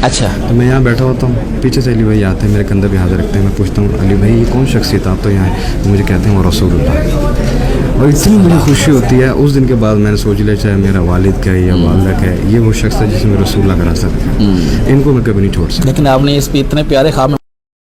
अच्छा। तो मैं यहाँ बैठा होता हूँ, पीछे से अली भाई आते हैं, मेरे कंधे पे हाथ रखते हैं, मैं पूछता हूँ अली भाई ये कौन शख्सियत आप तो यहाँ है, तो मुझे कहते हैं वो रसूलुल्लाह है। और इतनी बड़ी खुशी होती है। उस दिन के बाद मैंने सोच लिया चाहे मेरा वालिद का है या वालदा का है, ये वो शख्स है जिसमें रसूलुल्लाह का रास्ता है, इनको मैं कभी नहीं छोड़ सकता। लेकिन आपने इस पे इतने प्यारे ख्वाब में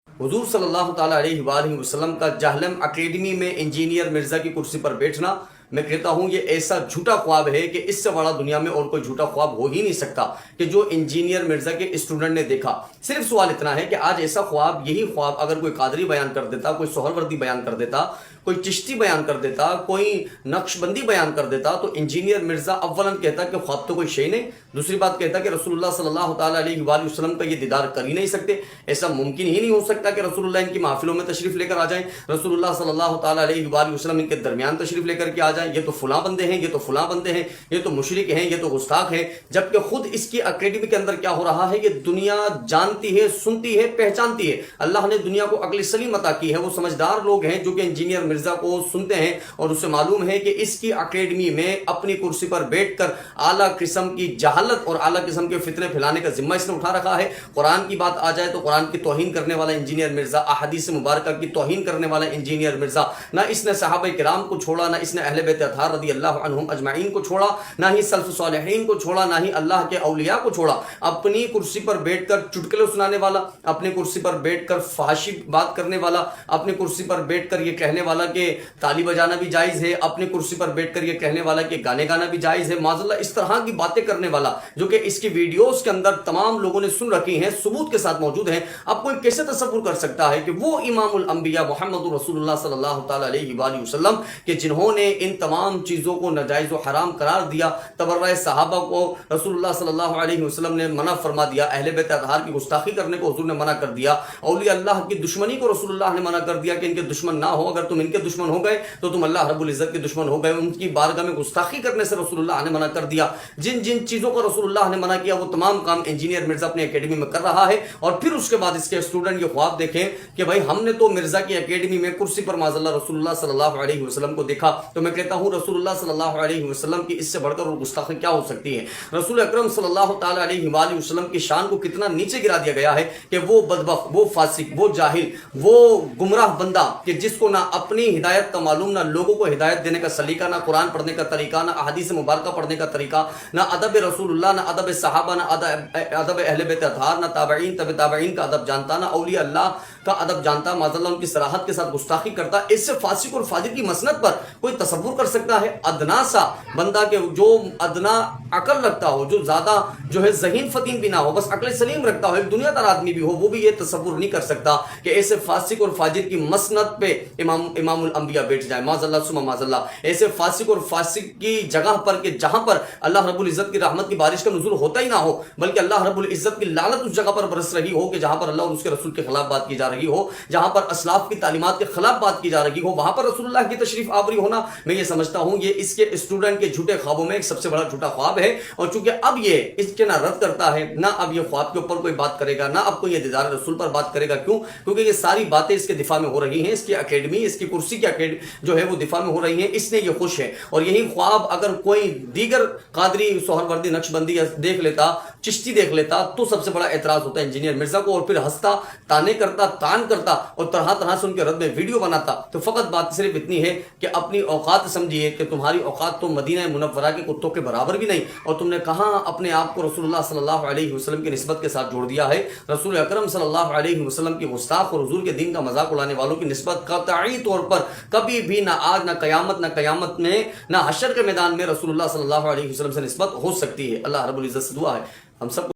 हुजूर सल्लल्लाहु ताला अलैहि वसल्लम का जहलम एकेडमी में इंजीनियर मिर्जा की कुर्सी पर बैठना, मैं कहता हूं ये ऐसा झूठा ख्वाब है कि इससे बड़ा दुनिया में और कोई झूठा ख्वाब हो ही नहीं सकता कि जो इंजीनियर मिर्जा के स्टूडेंट ने देखा। सिर्फ सवाल इतना है कि आज ऐसा ख्वाब, यही ख्वाब अगर कोई कादरी बयान कर देता, कोई सोहरवर्दी बयान कर देता, कोई चिश्ती बयान कर देता, कोई नक्शबंदी बयान कर देता, तो इंजीनियर मिर्जा अव्वलन कहता कि ख्वाब तो कोई शय नहीं, दूसरी बात कहता कि रसूलुल्लाह सल्लल्लाहु ताला अलैहि वसल्लम का ये दीदार कर ही नहीं सकते। ऐसा मुमकिन ही नहीं हो सकता कि रसूलुल्लाह इनकी महफिलों में तशरीफ लेकर आ जाएं, रसूलुल्लाह सल्लल्लाहु ताला अलैहि वसल्लम इनके दरमियान तशरीफ लेकर के आ जाएं, ये तो फलां बंदे हैं, ये तो फलां बंदे हैं, ये तो मुशरिक हैं, ये तो गुस्ताख हैं। जबकि खुद इसकी एकेडमी के अंदर क्या हो रहा है, ये दुनिया जानती है, सुनती है, पहचानती है। अल्लाह ने दुनिया को अक्ल सलीम अता की है, वो समझदार लोग हैं जो कि इंजीनियर मिर्जा को सुनते हैं और उससे मालूम है कि इसकी एकेडमी में अपनी कुर्सी पर बैठकर आला किस्म की जहालत और आला किस्म के फितने फैलाने का जिम्मा इसने उठा रखा है। कुरान की बात आ जाए तो कुरान की तौहीन करने वाला इंजीनियर मिर्जा, अहादीस मुबारका की तौहीन करने वाला इंजीनियर मिर्जा, ना इसने सहाबा किराम को छोड़ा, ना इसने अहले बैत अतहार रज़ी अल्लाह अन्हुम अजमाइन को छोड़ा, ना ही सल्फ सालिहीन को छोड़ा, ना ही अल्लाह के औलिया को छोड़ा। अपनी कुर्सी पर बैठकर चुटकुले सुनाने वाला, अपनी कुर्सी पर बैठकर फहाशी बात करने वाला, अपनी कुर्सी पर बैठकर ये कहने वाला कि ताली बजाना भी जायज है, अपनी कुर्सी पर बैठकर ये कहने वाला कि गाने गाना भी जायज है, माज़अल्लाह इस तरह की बातें करने वाला जो कि इसकी वीडियोस के अंदर तमाम लोगों ने सुन रखी हैं, सबूत के साथ मौजूद हैं। अब कोई कैसे तसव्वुर कर सकता है कि वो इमामुल अंबिया मुहम्मदुर रसूलुल्लाह सल्लल्लाहु ताला अलैहि वसल्लम के जिन्होंने इन तमाम चीज़ों को नाजायज़ व हराम करार दिया, तबर्रा सहाबा को रसूलुल्लाह सल्लल्लाहु अलैहि वसल्लम ने मना फरमा दिया, अहले बैत अतहार की गुस्ताखी करने को हुजूर ने मना कर दिया, औलिया अल्लाह की दुश्मनी को रसूलुल्लाह ने मना कर दिया कि इनके दुश्मन ना हो, अगर तुम इनके दुश्मन हो गए तो तुम अल्लाह रब्बुल इज्जत के दुश्मन हो गए। उनकी बारगाह में गुस्ताखी करने से रसूलुल्लाह ने मना कर दिया। जिन जिन चीज़ों को रसूलुल्लाह ने मना किया वो तमाम काम इंजीनियर मिर्जा अपनी एकेडमी में कर रहा है। और फिर उसके बाद इसके स्टूडेंट ये ख्वाब देखें कि भाई हमने तो मिर्जा की एकेडमी में कुर्सी पर माज़अल्लाह रसूलुल्लाह सल्लल्लाहु अलैहि वसल्लम को देखा, तो मैं कहता हूँ रसूलुल्लाह सल्लल्लाहु अलैहि वसल्लम की इससे बढ़कर और गुस्ताखी क्या हो सकती है। रसूल अकरम सल्लल्लाहु ताला अलैहि वसल्लम की शान को कितना नीचे गिरा दिया गया है कि वो बदबख्त, वो फासिक, वो जाहिल, वो गुमराह बंदा कि जिसको ना अपनी हिदायत का मालूम, ना लोगों को हिदायत देने का सलीका, ना कुरान पढ़ने का तरीका, ना अहादीस मुबारका पढ़ने का तरीका, ना अदब रसूलुल्लाह, ना अदब सहाबा, ना अदब अहले बैत अतहार, ना ताबईन तबे ताबईन का अदब जानता, ना औलिया अल्लाह का अदब जानता, माज़अल्लाह उनकी सराहत के साथ गुस्ताखी करता। इससे फासिक और फाजिर की मसनत पर कोई तसव्वुर कर सकता है? अदना सा बंदा के जो अदना अकल रखता हो, जो ज्यादा जो है ज़हीन फतीन भी ना हो, बस अकल सलीम रखता हो, एक दुनियादार आदमी भी हो, वो भी ये तसव्वुर नहीं कर सकता कि ऐसे फासिक और फाजिर की मसनत पे इमामुल अंबिया बैठ जाए, माज़अल्लाह सुमा माज़अल्लाह। ऐसे फासिक और फासिक की जगह पर के जहां पर अल्लाह रब्बुल इज्जत की रहमत की बारिश का नुज़ूल होता ही ना हो, बल्कि अल्लाह रब्बुल इज्जत की लानत उस जगह पर बरस रही हो कि जहां पर अल्लाह और उसके रसूल के खिलाफ बात की जा रही हो, जहां पर असलाफ की तालीमात के खिलाफ बात की जा रही हो, वहां पर रसूलुल्लाह की तशरीफ आवरी होना, मैं ये समझता हूं ये इसके स्टूडेंट के झूठे ख्वाबों में एक सबसे बड़ा झूठा ख्वाब है। और चूंकि अब ये इसके ना रद्द करता है, ना अब ये ख्वाब के ऊपर कोई बात करेगा, ना अब कोई ये दीदार रसूल पर बात करेगा। क्यों? क्योंकि ये सारी बातें इसके दिफा में हो रही हैं, इसकी एकेडमी, इसकी कुर्सी की एकेडमी जो है वो दिफा में हो रही है, इसने ये खुश है। और यही ख्वाब अगर कोई दीगर कादरी, सोहरवर्दी, नक्शबंदी देख लेता, चिश्ती देख लेता, तो सबसे बड़ा एतराज होता है इंजीनियर मिर्जा को, और फिर हंसता, ताने करता, तान करता और तरह तरह से उनके रद्द में वीडियो बनाता। तो फकत बात सिर्फ इतनी है कि अपनी औकात समझिए कि तुम्हारी औकात तो मदीना मुनव्वरा के कुत्तों के बराबर भी नहीं, और तुमने कहाँ अपने आप को रसूलुल्लाह सल्लल्लाहु अलैहि वसल्लम की निस्बत के साथ जोड़ दिया है। रसूल अकरम सल्लल्लाहु अलैहि वसल्लम की गुस्ताख और हुजूर के दीन का मजाक उड़ाने वालों की निस्बत कतई तौर पर कभी भी ना आज, ना कयामत में, ना हशर के मैदान में रसूलुल्लाह सल्लल्लाहु अलैहि वसल्लम से निस्बत हो सकती है। अल्लाह रब्बुल इज्जत से दुआ है हम सब